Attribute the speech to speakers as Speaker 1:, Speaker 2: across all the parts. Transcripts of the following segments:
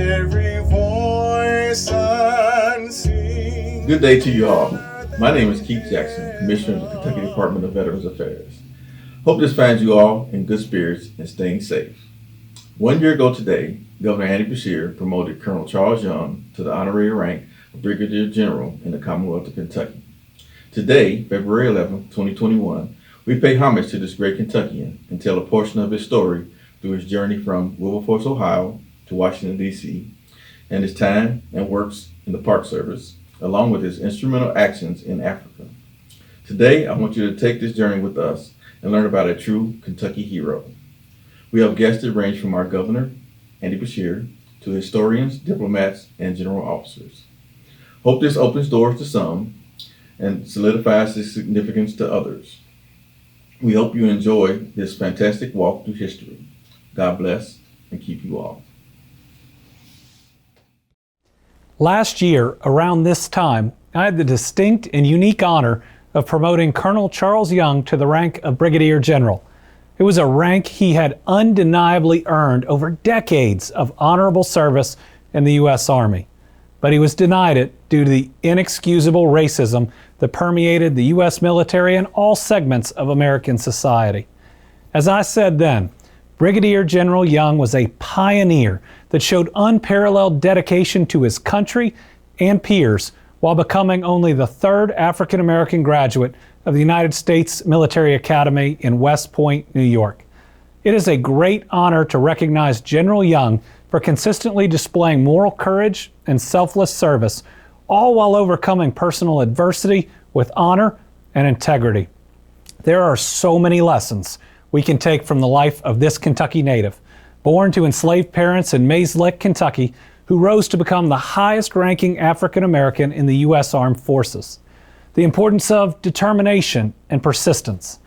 Speaker 1: every voice unseen.
Speaker 2: Good day to you all. My name is Keith Jackson, Commissioner of the Kentucky Department of Veterans Affairs. Hope this finds you all in good spirits and staying safe. 1 year ago today, Governor Andy Beshear promoted Colonel Charles Young to the honorary rank of Brigadier General in the Commonwealth of Kentucky. Today, February 11, 2021, we pay homage to this great Kentuckian and tell a portion of his story through his journey from Wilberforce, Ohio to Washington, D.C., and his time and works in the Park Service, along with his instrumental actions in Africa. Today, I want you to take this journey with us and learn about a true Kentucky hero. We have guests that range from our governor, Andy Beshear, to historians, diplomats, and general officers. Hope this opens doors to some and solidifies its significance to others. We hope you enjoy this fantastic walk through history. God bless and keep you all.
Speaker 3: Last year, around this time, I had the distinct and unique honor of promoting Colonel Charles Young to the rank of Brigadier General. It was a rank he had undeniably earned over decades of honorable service in the U.S. Army. But he was denied it due to the inexcusable racism that permeated the U.S. military and all segments of American society. As I said then, Brigadier General Young was a pioneer that showed unparalleled dedication to his country and peers while becoming only the third African American graduate of the United States Military Academy in West Point, New York. It is a great honor to recognize General Young for consistently displaying moral courage and selfless service, all while overcoming personal adversity with honor and integrity. There are so many lessons we can take from the life of this Kentucky native, born to enslaved parents in Mays Lick, Kentucky, who rose to become the highest-ranking African American in the U.S. Armed Forces. The importance of determination and persistence,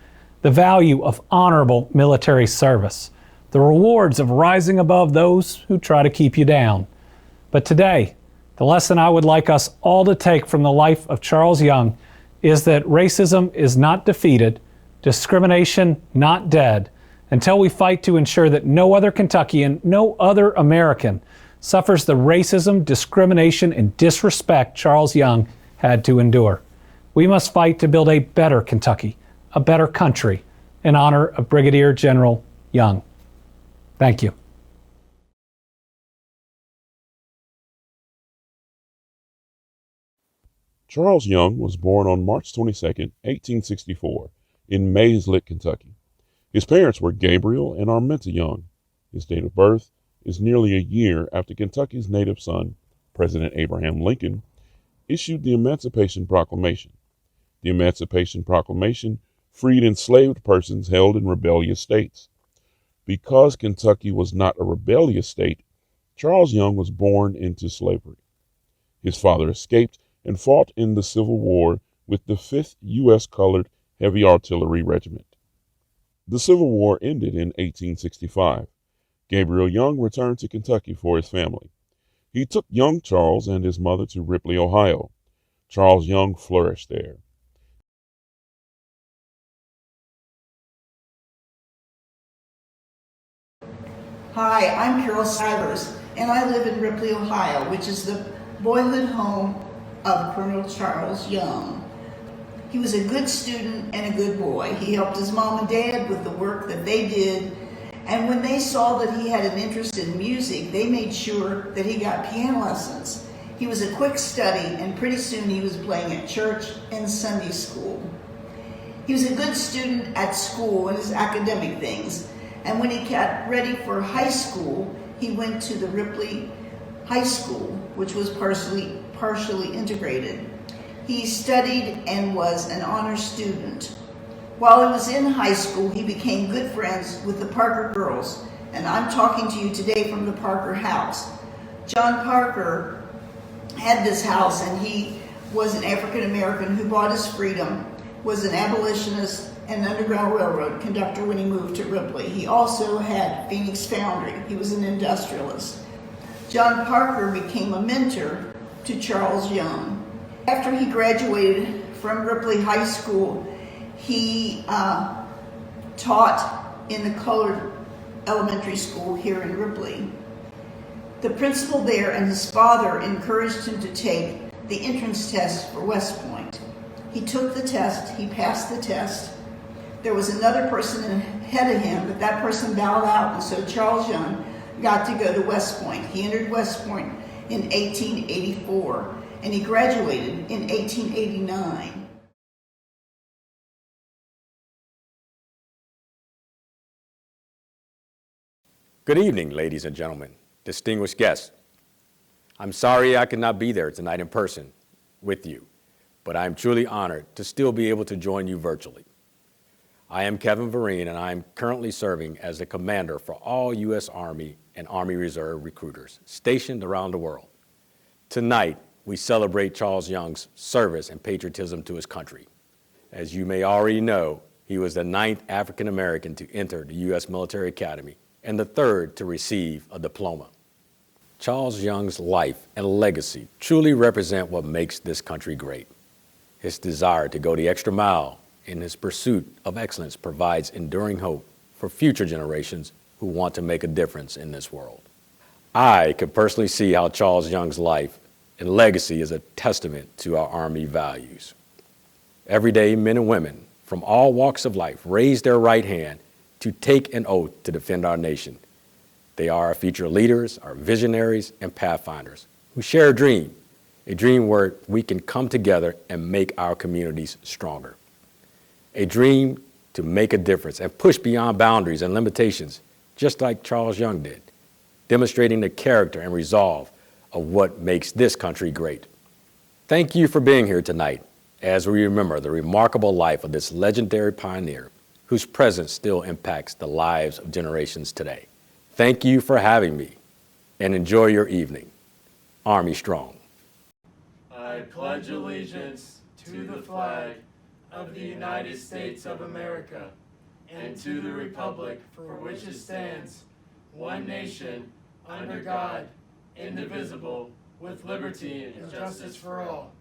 Speaker 3: the value of honorable military service, the rewards of rising above those who try to keep you down. But today, the lesson I would like us all to take from the life of Charles Young is that racism is not defeated, discrimination not dead, until we fight to ensure that no other Kentuckian, no other American suffers the racism, discrimination, and disrespect Charles Young had to endure. We must fight to build a better Kentucky, a better country, in honor of Brigadier General Young. Thank you.
Speaker 4: Charles Young was born on March 22, 1864, in Mays Lick, Kentucky. His parents were Gabriel and Arminta Young. His date of birth is nearly a year after Kentucky's native son, President Abraham Lincoln, issued the Emancipation Proclamation. The Emancipation Proclamation freed enslaved persons held in rebellious states. Because Kentucky was not a rebellious state, Charles Young was born into slavery. His father escaped and fought in the Civil War with the 5th U.S. Colored Heavy Artillery Regiment. The Civil War ended in 1865. Gabriel Young returned to Kentucky for his family. He took young Charles and his mother to Ripley, Ohio. Charles Young flourished there.
Speaker 5: Hi, I'm Carol Stivers, and I live in Ripley, Ohio, which is the boyhood home of Colonel Charles Young. He was a good student and a good boy. He helped his mom and dad with the work that they did, and when they saw that he had an interest in music, they made sure that he got piano lessons. He was a quick study, and pretty soon he was playing at church and Sunday school. He was a good student at school in his academic things, and when he got ready for high school, he went to the Ripley High School, which was partially integrated. He studied and was an honor student. While he was in high school, he became good friends with the Parker girls, and I'm talking to you today from the Parker house. John Parker had this house, and he was an African American who bought his freedom, was an abolitionist and Underground Railroad conductor when he moved to Ripley. He also had Phoenix Foundry. He was an industrialist. John Parker became a mentor to Charles Young. After he graduated from Ripley High School, he taught in the colored elementary school here in Ripley. The principal there and his father encouraged him to take the entrance test for West Point. He took the test, he passed the test. There was another person ahead of him, but that person bowed out, and so Charles Young got to go to West Point. He entered West Point in 1884, and he graduated in 1889.
Speaker 6: Good evening, ladies and gentlemen, distinguished guests. I'm sorry I could not be there tonight in person with you, but I'm truly honored to still be able to join you virtually. I am Kevin Vereen, and I am currently serving as the commander for all U.S. Army and Army Reserve recruiters stationed around the world. Tonight, we celebrate Charles Young's service and patriotism to his country. As you may already know, he was the 9th African American to enter the U.S. Military Academy and the 3rd to receive a diploma. Charles Young's life and legacy truly represent what makes this country great. His desire to go the extra mile in his pursuit of excellence provides enduring hope for future generations who want to make a difference in this world. I can personally see how Charles Young's life and legacy is a testament to our Army values. Everyday men and women from all walks of life raise their right hand to take an oath to defend our nation. They are our future leaders, our visionaries, and pathfinders who share a dream where we can come together and make our communities stronger. A dream to make a difference and push beyond boundaries and limitations, just like Charles Young did, demonstrating the character and resolve of what makes this country great. Thank you for being here tonight as we remember the remarkable life of this legendary pioneer whose presence still impacts the lives of generations today. Thank you for having me, and enjoy your evening. Army Strong.
Speaker 7: I pledge allegiance to the flag of the United States of America and to the republic for which it stands, one nation, under God, indivisible, with liberty and justice for all.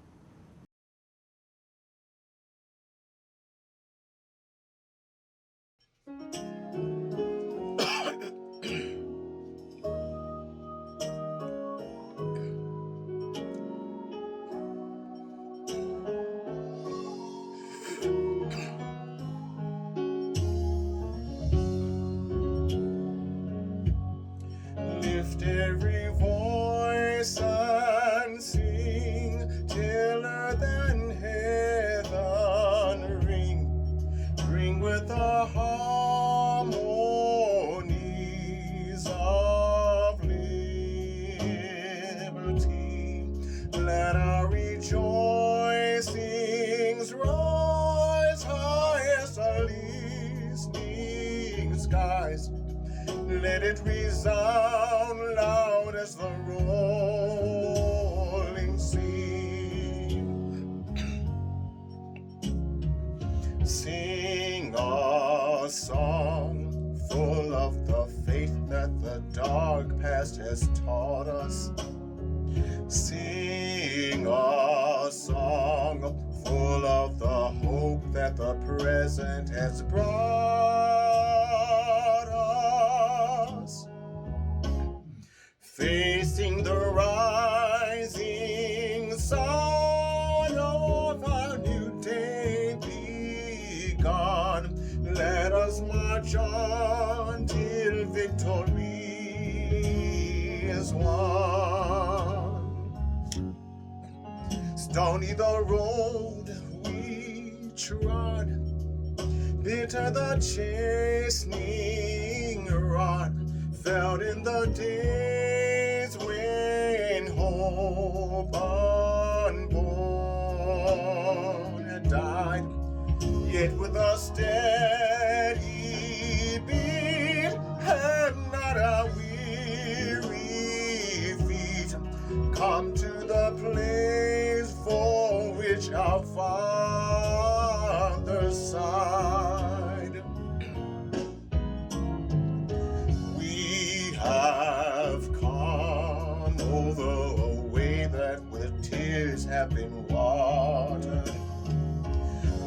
Speaker 1: Lift every voice and sing, till earth and heaven ring with the harmonies of liberty. Let our rejoicings rise high as the listening skies. Let it resound loud as the rolling sea. Sing a song full of the faith that the dark past has taught us. Sing a song full of the hope that the present has brought us. Facing the rising sun of our new day begun, let us march on till victory is won. Stony the road we trod, bitter the chastening rod, felt in the days when hope unborn had died. Yet with a steady beat and not a weary feet, come to the place for which our fathers sighed. We have come over a way that with tears have been watered.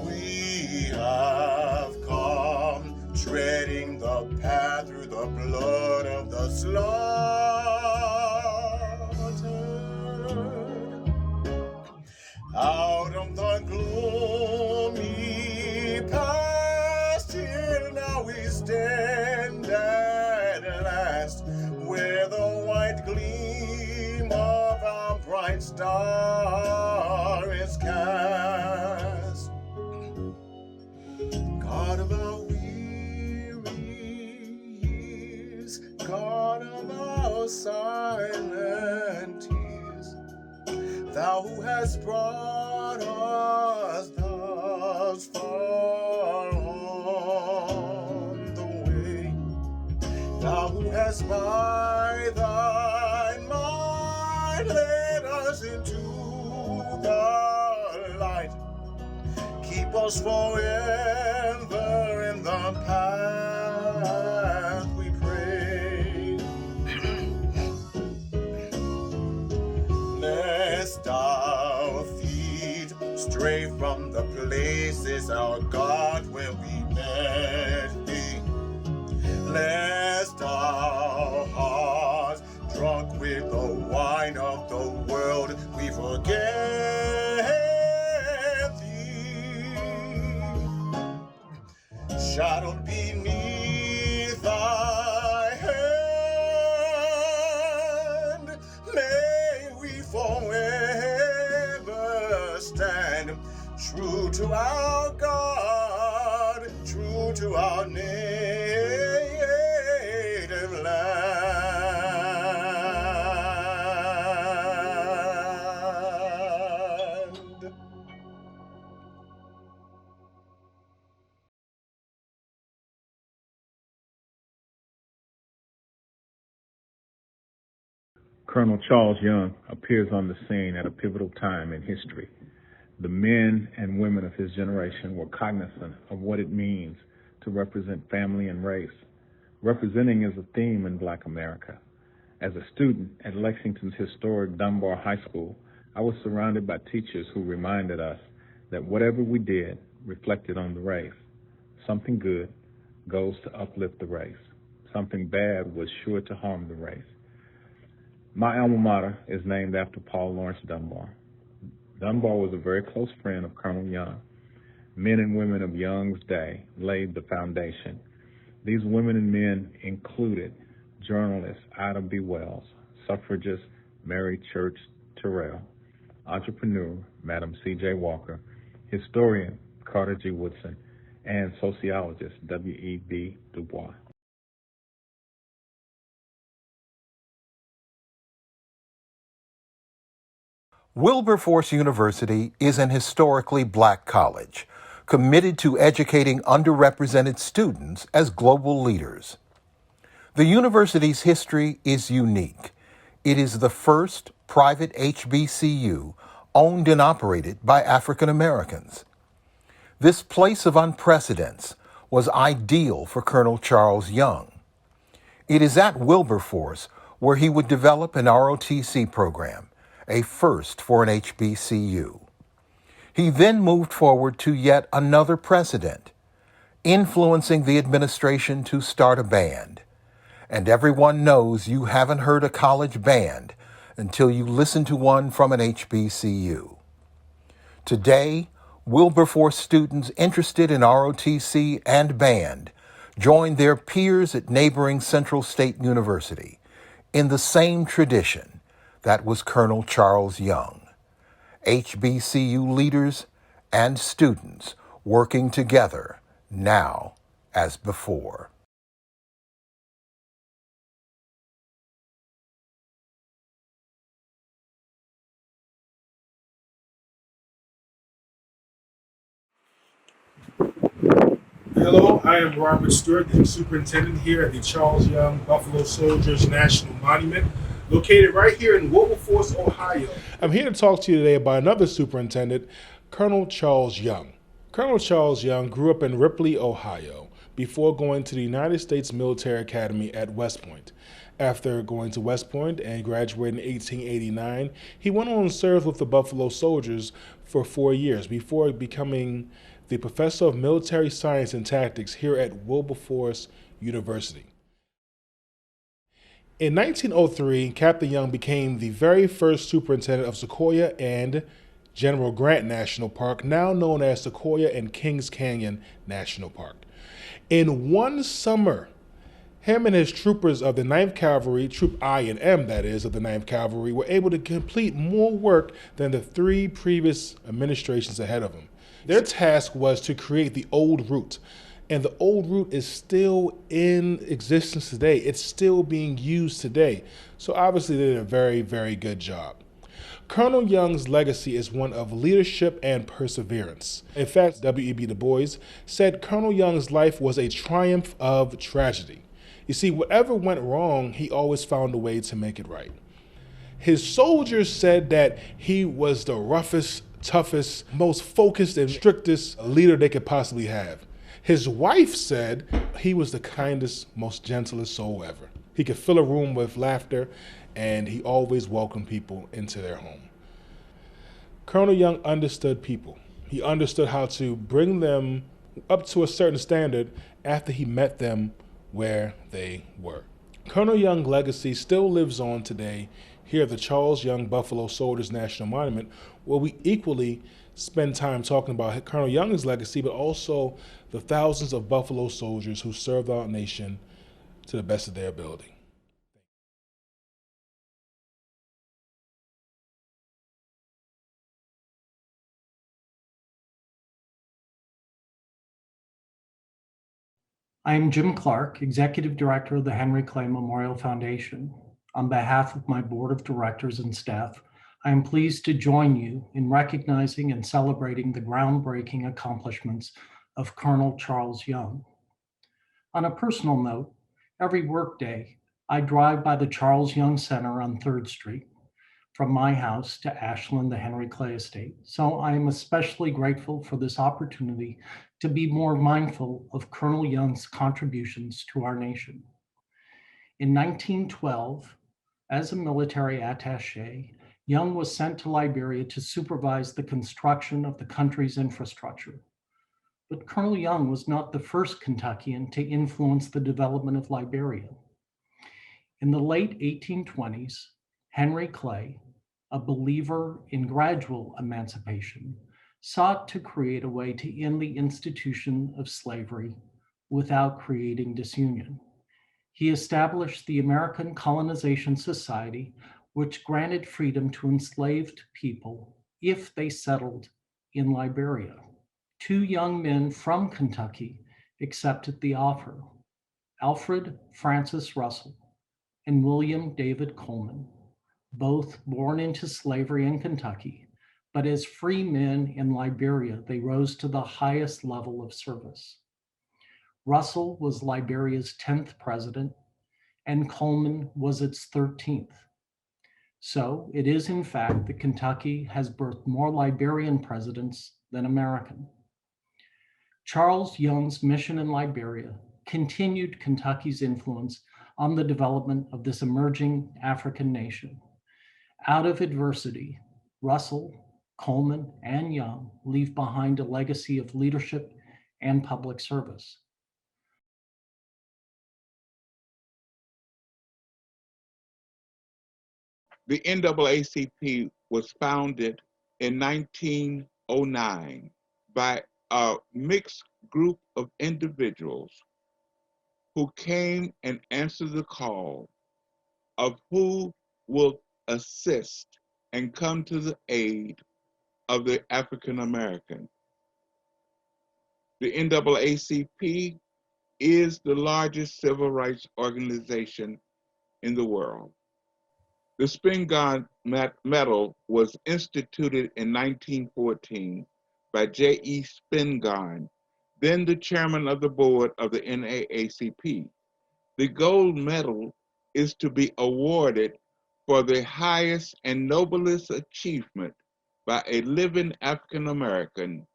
Speaker 1: We have come treading the path through the blood of the slaughtered. we stand at last, where the white gleam of our bright star is cast. God of our weary years, God of our silent tears, Thou who hast brought us thus far on the way, Thou who hast by Thy might led us into the light, keep us forever in the path we pray. Lest our feet stray from the places, our God, where we met Thee, lest our hearts, drunk with the wine of the world, we forget Thee. Shadowed beneath Thy hand, may we forever stand true to our God, true to our native land.
Speaker 2: Colonel Charles Young appears on the scene at a pivotal time in history. The men and women of his generation were cognizant of what it means to represent family and race. Representing is a theme in Black America. As a student at Lexington's historic Dunbar High School, I was surrounded by teachers who reminded us that whatever we did reflected on the race. Something good goes to uplift the race. Something bad was sure to harm the race. My alma mater is named after Paul Laurence Dunbar. Dunbar was a very close friend of Colonel Young. Men and women of Young's day laid the foundation. These women and men included journalist Ida B. Wells, suffragist Mary Church Terrell, entrepreneur Madam C.J. Walker, historian Carter G. Woodson, and sociologist W.E.B. Du Bois.
Speaker 8: Wilberforce University is an historically Black college, committed to educating underrepresented students as global leaders. The university's history is unique. It is the first private HBCU owned and operated by African Americans. This place of unprecedented was ideal for Colonel Charles Young. It is at Wilberforce where he would develop an ROTC program, a first for an HBCU. He then moved forward to yet another precedent, influencing the administration to start a band. And everyone knows you haven't heard a college band until you listen to one from an HBCU. Today, Wilberforce students interested in ROTC and band join their peers at neighboring Central State University in the same tradition that was Colonel Charles Young. HBCU leaders and students working together now as before.
Speaker 9: Hello, I am Robert Stewart, the superintendent here at the Charles Young Buffalo Soldiers National Monument, located right here in Wilberforce, Ohio. I'm here to talk to you today about another superintendent, Colonel Charles Young. Colonel Charles Young grew up in Ripley, Ohio, before going to the United States Military Academy at West Point. After going to West Point and graduating in 1889, he went on and served with the Buffalo Soldiers for 4 years before becoming the professor of military science and tactics here at Wilberforce University. In 1903, Captain Young became the very first superintendent of Sequoia and General Grant National Park, now known as Sequoia and Kings Canyon National Park. In one summer, him and his troopers of the 9th Cavalry, Troop I and M, that is, of the 9th Cavalry, were able to complete more work than the 3 previous administrations ahead of him. Their task was to create the old route, and the old route is still in existence today. It's still being used today. So obviously they did a very, very good job. Colonel Young's legacy is one of leadership and perseverance. In fact, W.E.B. Du Bois said Colonel Young's life was a triumph of tragedy. You see, whatever went wrong, he always found a way to make it right. His soldiers said that he was the roughest, toughest, most focused and strictest leader they could possibly have. His wife said he was the kindest, most gentlest soul ever. He could fill a room with laughter, and he always welcomed people into their home. Colonel Young understood people. He understood how to bring them up to a certain standard after he met them where they were. Colonel Young's legacy still lives on today here at the Charles Young Buffalo Soldiers National Monument, where we equally spend time talking about Colonel Young's legacy, but also the thousands of Buffalo soldiers who served our nation to the best of their ability.
Speaker 10: I am Jim Clark, Executive Director of the Henry Clay Memorial Foundation. On behalf of my Board of Directors and staff, I am pleased to join you in recognizing and celebrating the groundbreaking accomplishments of Colonel Charles Young. On a personal note, every workday, I drive by the Charles Young Center on 3rd Street, from my house to Ashland, the Henry Clay Estate. So I am especially grateful for this opportunity to be more mindful of Colonel Young's contributions to our nation. In 1912, as a military attaché, Young was sent to Liberia to supervise the construction of the country's infrastructure. But Colonel Young was not the first Kentuckian to influence the development of Liberia. In the late 1820s, Henry Clay, a believer in gradual emancipation, sought to create a way to end the institution of slavery without creating disunion. He established the American Colonization Society, which granted freedom to enslaved people if they settled in Liberia. 2 young men from Kentucky accepted the offer, Alfred Francis Russell and William David Coleman, both born into slavery in Kentucky, but as free men in Liberia, they rose to the highest level of service. Russell was Liberia's 10th president, and Coleman was its 13th. So it is in fact that Kentucky has birthed more Liberian presidents than American. Charles Young's mission in Liberia continued Kentucky's influence on the development of this emerging African nation. Out of adversity, Russell, Coleman, and Young leave behind a legacy of leadership and public service.
Speaker 11: The NAACP was founded in 1909 by a mixed group of individuals who came and answered the call of who will assist and come to the aid of the African American. The NAACP is the largest civil rights organization in the world. The Spingarn Medal was instituted in 1914 by J.E. Spingarn, then the chairman of the board of the NAACP. The gold medal is to be awarded for the highest and noblest achievement by a living African American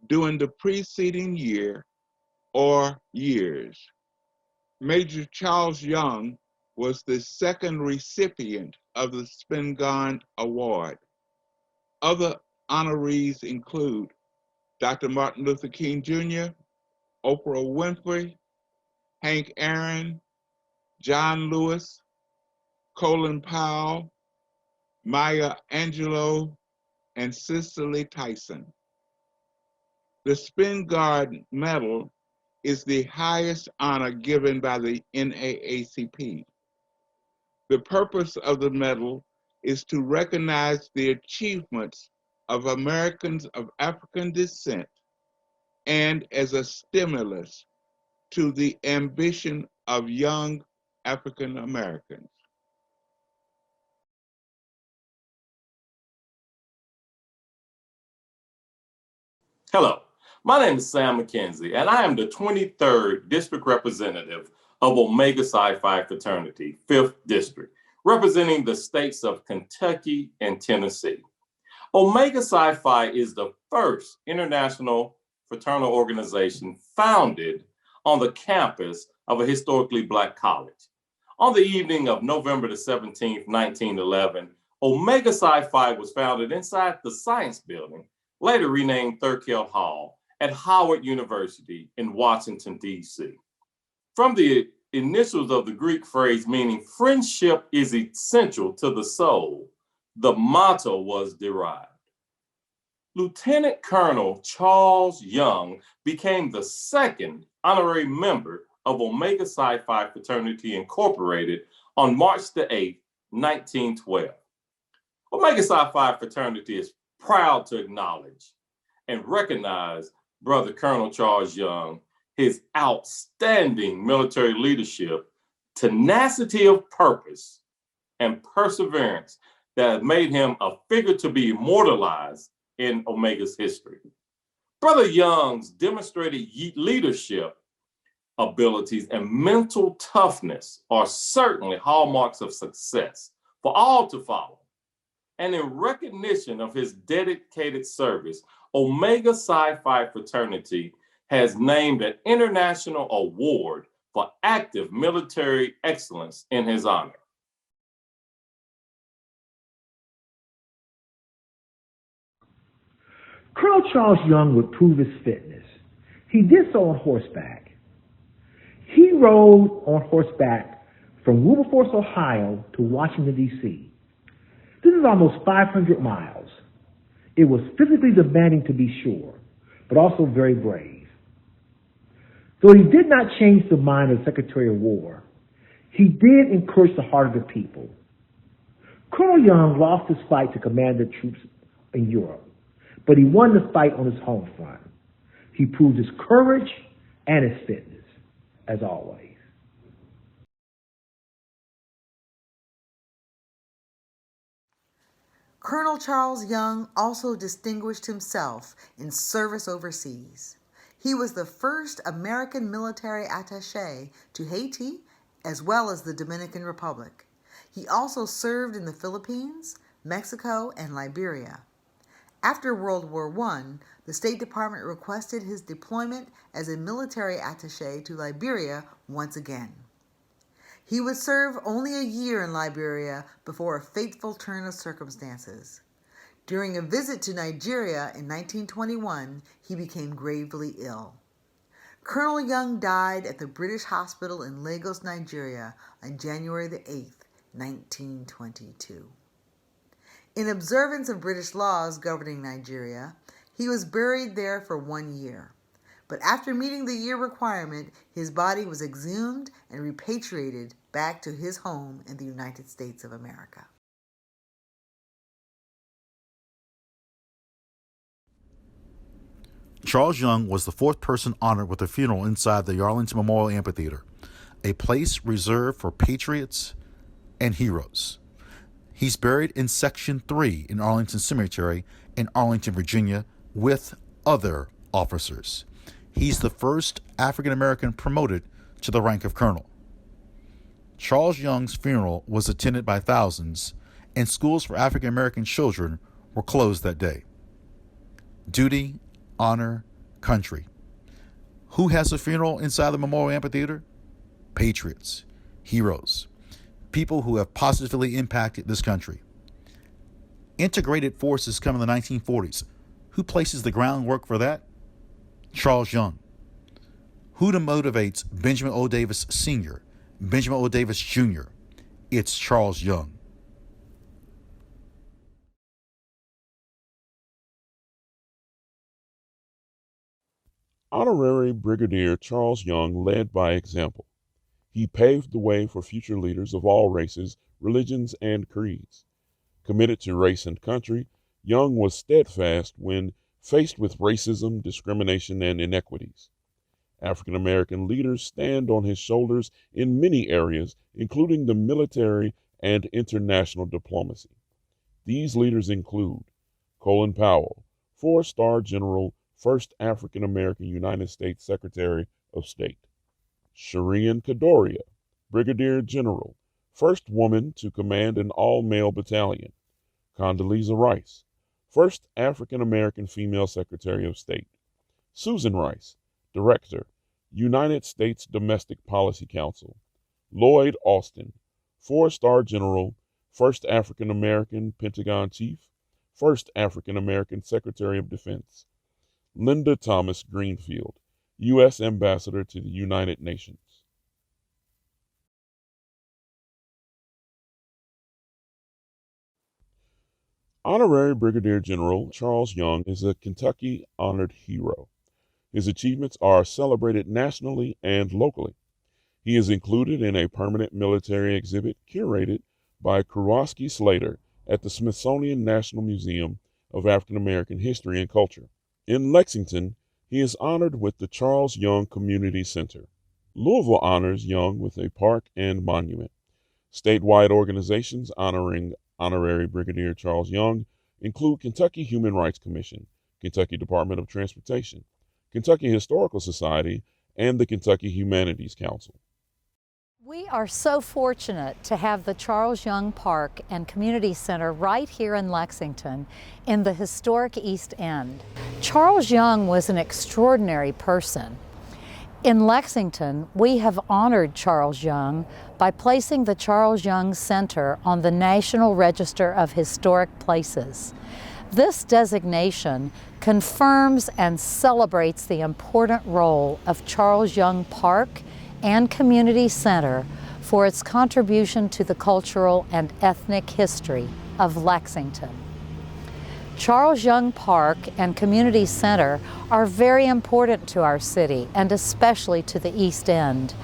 Speaker 11: during the preceding year or years. Major Charles Young was the second recipient of the Spingarn Award. Other honorees include Dr. Martin Luther King Jr., Oprah Winfrey, Hank Aaron, John Lewis, Colin Powell, Maya Angelou, and Cicely Tyson. The Spingarn Medal is the highest honor given by the NAACP. The purpose of the medal is to recognize the achievements of Americans of African descent and as a stimulus to the ambition of young African Americans.
Speaker 12: Hello, my name is Sam McKenzie, and I am the 23rd District Representative of Omega Psi Phi Fraternity, 5th District, representing the states of Kentucky and Tennessee. Omega Psi Phi is the first international fraternal organization founded on the campus of a historically Black college. On the evening of November the 17th, 1911, Omega Psi Phi was founded inside the Science Building, later renamed Thurkill Hall, at Howard University in Washington, D.C. From the initials of the Greek phrase meaning friendship is essential to the soul, the motto was derived. Lieutenant Colonel Charles Young became the second honorary member of Omega Psi Phi Fraternity Incorporated on March the 8th, 1912. Omega Psi Phi Fraternity is proud to acknowledge and recognize Brother Colonel Charles Young, his outstanding military leadership, tenacity of purpose, and perseverance that have made him a figure to be immortalized in Omega's history. Brother Young's demonstrated leadership abilities and mental toughness are certainly hallmarks of success for all to follow. And in recognition of his dedicated service, Omega Psi Phi Fraternity has named an international award for active military excellence in his honor.
Speaker 13: Colonel Charles Young would prove his fitness. He did so on horseback. He rode on horseback from Wilberforce, Ohio to Washington, D.C. This is almost 500 miles. It was physically demanding to be sure, but also very brave. Though he did not change the mind of the Secretary of War, he did encourage the heart of the people. Colonel Young lost his fight to command the troops in Europe, but he won the fight on his home front. He proved his courage and his fitness, as always.
Speaker 14: Colonel Charles Young also distinguished himself in service overseas. He was the first American military attaché to Haiti as well as the Dominican Republic. He also served in the Philippines, Mexico, and Liberia. After World War I, the State Department requested his deployment as a military attaché to Liberia once again. He would serve only a year in Liberia before a fateful turn of circumstances. During a visit to Nigeria in 1921, he became gravely ill. Colonel Young died at the British Hospital in Lagos, Nigeria on January the 8th, 1922. In observance of British laws governing Nigeria, he was buried there for 1 year. But after meeting the year requirement, his body was exhumed and repatriated back to his home in the United States of America.
Speaker 15: Charles Young was the fourth person honored with a funeral inside the Arlington Memorial Amphitheater, a place reserved for patriots and heroes. He's buried in Section 3 in Arlington Cemetery in Arlington, Virginia, with other officers. He's the first African American promoted to the rank of colonel. Charles Young's funeral was attended by thousands, and schools for African American children were closed that day. Duty, honor, country. Who has a funeral inside the Memorial Amphitheater? Patriots, heroes, people who have positively impacted this country. Integrated forces come in the 1940s. Who places the groundwork for that? Charles Young. Who motivates Benjamin O. Davis Sr., Benjamin O. Davis Jr.? It's Charles Young.
Speaker 4: Honorary Brigadier Charles Young led by example. He paved the way for future leaders of all races, religions, and creeds. Committed to race and country, Young was steadfast when faced with racism, discrimination, and inequities. African American leaders stand on his shoulders in many areas, including the military and international diplomacy. These leaders include Colin Powell, 4-star General, 1st African American United States Secretary of State; Shireen Kadoria, Brigadier General, 1st woman to command an all-male battalion; Condoleezza Rice, 1st African American Female Secretary of State; Susan Rice, Director, United States Domestic Policy Council; Lloyd Austin, 4-star General, 1st African American Pentagon Chief, 1st African American Secretary of Defense; Linda Thomas Greenfield, U.S. Ambassador to the United Nations. Honorary Brigadier General Charles Young is a Kentucky honored hero. His achievements are celebrated nationally and locally. He is included in a permanent military exhibit curated by Kowalski Slater at the Smithsonian National Museum of African American History and Culture. In Lexington, he is honored with the Charles Young Community Center. Louisville honors Young with a park and monument. Statewide organizations honoring Honorary Brigadier Charles Young include Kentucky Human Rights Commission, Kentucky Department of Transportation, Kentucky Historical Society, and the Kentucky Humanities Council.
Speaker 16: We are so fortunate to have the Charles Young Park and Community Center right here in Lexington in the historic East End. Charles Young was an extraordinary person. In Lexington, we have honored Charles Young by placing the Charles Young Center on the National Register of Historic Places. This designation confirms and celebrates the important role of Charles Young Park and Community Center for its contribution to the cultural and ethnic history of Lexington. Charles Young Park and Community Center are very important to our city and especially to the East End.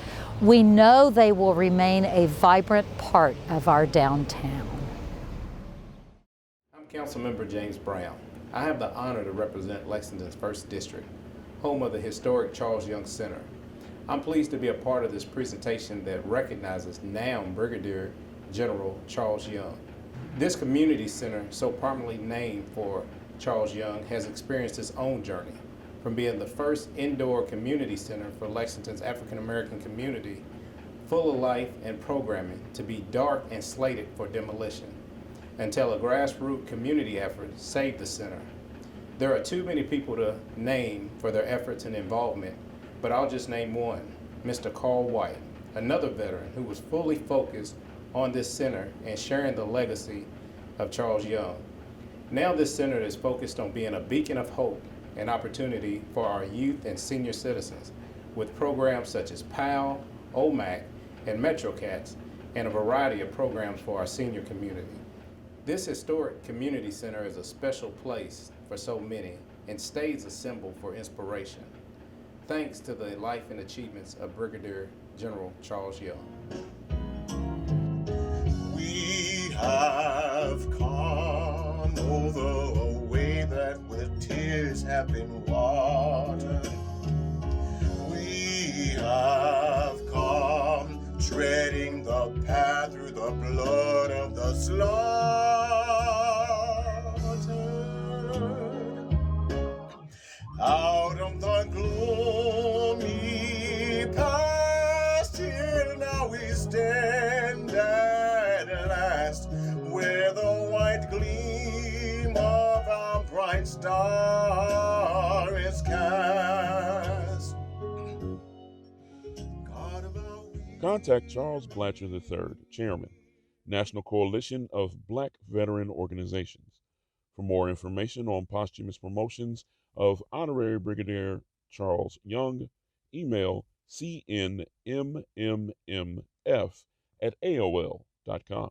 Speaker 16: We know they will remain a vibrant part of our downtown.
Speaker 17: I'm Councilmember James Brown. I have the honor to represent Lexington's 1st District, home of the historic Charles Young Center. I'm pleased to be a part of this presentation that recognizes now Brigadier General Charles Young. This community center, so prominently named for Charles Young, has experienced its own journey, from being the first indoor community center for Lexington's African American community, full of life and programming, to be dark and slated for demolition, until a grassroots community effort saved the center. There are too many people to name for their efforts and involvement, but I'll just name one, Mr. Carl White, another veteran who was fully focused on this center and sharing the legacy of Charles Young. Now this center is focused on being a beacon of hope and opportunity for our youth and senior citizens, with programs such as PAL, OMAC, and MetroCats, and a variety of programs for our senior community. This historic community center is a special place for so many and stays a symbol for inspiration. Thanks to the life and achievements of Brigadier General Charles Young.
Speaker 1: We have come over a way that with tears have been watered. We have come treading the path through the blood of the slaughtered. Out of the gloomy past, here now we stand at last, where the white gleam of our bright star is cast.
Speaker 4: Contact Charles Blatcher III, Chairman, National Coalition of Black Veteran Organizations. For more information on posthumous promotions of Honorary Brigadier Charles Young, email cnmmmf@aol.com.